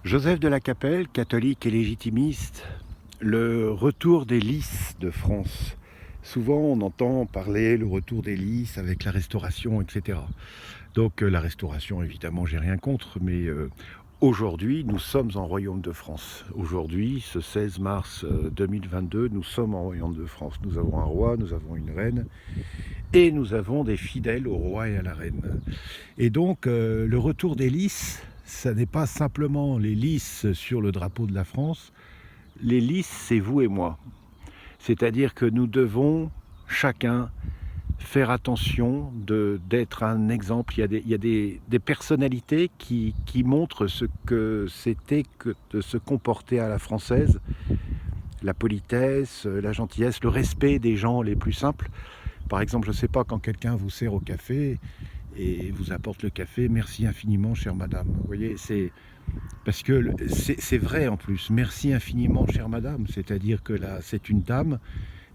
Joseph de la Capelle, catholique et légitimiste, le retour des lys de France. Souvent on entend parler le retour des lys avec la Restauration, etc. Donc la Restauration, évidemment, j'ai rien contre, mais aujourd'hui nous sommes en Royaume de France. Aujourd'hui, ce 16 mars 2022, nous sommes en Royaume de France. Nous avons un roi, nous avons une reine, et nous avons des fidèles au roi et à la reine. Et donc le retour des lys, ça n'est pas simplement les lys sur le drapeau de la France. Les lys, c'est vous et moi. C'est-à-dire que nous devons chacun faire attention d'être un exemple. Il y a des personnalités qui montrent ce que c'était que de se comporter à la française, la politesse, la gentillesse, le respect des gens les plus simples. Par exemple, je ne sais pas, quand quelqu'un vous sert au café et vous apporte le café, merci infiniment, chère madame. Vous voyez, c'est parce que c'est vrai en plus. Merci infiniment, chère madame. C'est-à-dire que là, c'est une dame.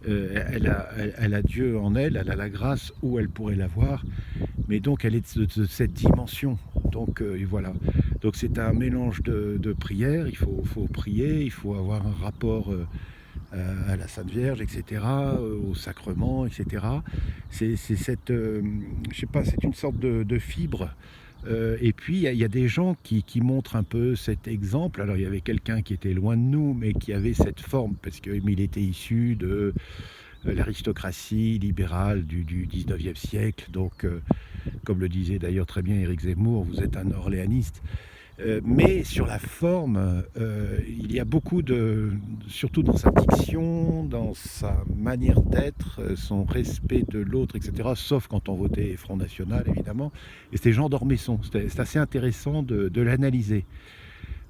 Elle a Dieu en elle, elle a la grâce où elle pourrait l'avoir, mais donc elle est de cette dimension. Donc voilà. Donc c'est un mélange de prières. Il faut prier, il faut avoir un rapport à la Sainte Vierge, etc., au sacrement, etc. C'est cette, je sais pas, c'est une sorte de fibre. Et puis il y a des gens qui montrent un peu cet exemple. Alors il y avait quelqu'un qui était loin de nous, mais qui avait cette forme, parce qu'il était issu de l'aristocratie libérale du 19e siècle. Donc, comme le disait d'ailleurs très bien Éric Zemmour, vous êtes un orléaniste. Mais sur la forme, il y a beaucoup surtout dans sa diction, dans sa manière d'être, son respect de l'autre, etc. Sauf quand on votait Front National, évidemment. Et c'était Jean d'Ormesson. C'est assez intéressant de l'analyser.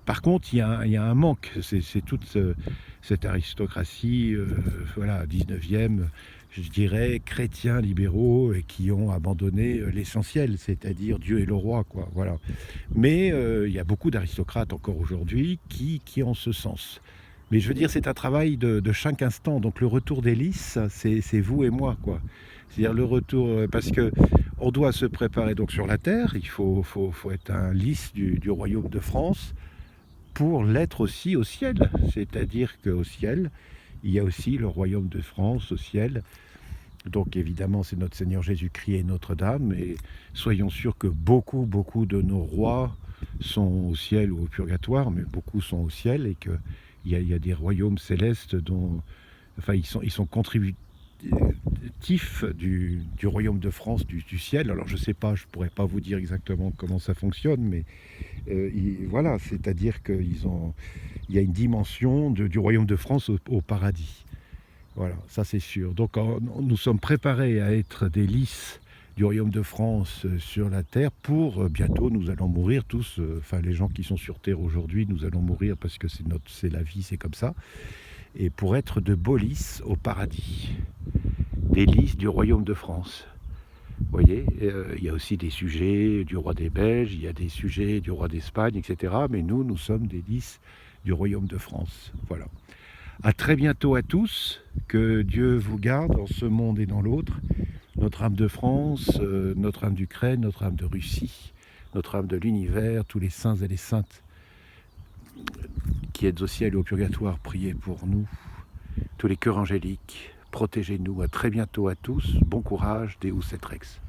Par contre, il y a un manque. C'est toute cette aristocratie, voilà, 19e, je dirais, chrétiens libéraux, et qui ont abandonné l'essentiel, c'est-à-dire Dieu et le roi, quoi. Voilà. Mais il y a beaucoup d'aristocrates encore aujourd'hui qui ont ce sens. Mais je veux dire, c'est un travail de chaque instant. Donc le retour des lys, c'est vous et moi, quoi. C'est-à-dire le retour, parce que on doit se préparer donc sur la terre. Il faut être un lys du royaume de France pour l'être aussi au ciel. C'est-à-dire qu'au ciel, il y a aussi le royaume de France au ciel. Donc évidemment, c'est notre Seigneur Jésus-Christ et Notre-Dame. Et soyons sûrs que beaucoup de nos rois sont au ciel ou au purgatoire, mais beaucoup sont au ciel, et qu'il y a des royaumes célestes dont, enfin, ils sont contributifs du royaume de France, du ciel. Alors je ne sais pas, je ne pourrais pas vous dire exactement comment ça fonctionne, mais voilà, c'est-à-dire qu'il y a une dimension du royaume de France au paradis. Voilà, ça c'est sûr. Donc nous sommes préparés à être des lys du royaume de France sur la terre pour bientôt nous allons mourir tous, enfin les gens qui sont sur terre aujourd'hui, nous allons mourir parce que c'est la vie, c'est comme ça, et pour être de beaux lys au paradis, des lys du royaume de France. Vous voyez, il y a aussi des sujets du roi des Belges, il y a des sujets du roi d'Espagne, etc. Mais nous sommes des lys du royaume de France. Voilà. À très bientôt à tous. Que Dieu vous garde dans ce monde et dans l'autre. Notre âme de France, notre âme d'Ukraine, notre âme de Russie, notre âme de l'univers, tous les saints et les saintes qui êtes au ciel et au purgatoire, priez pour nous. Tous les cœurs angéliques, protégez-nous. À très bientôt à tous. Bon courage, Deus et Rex.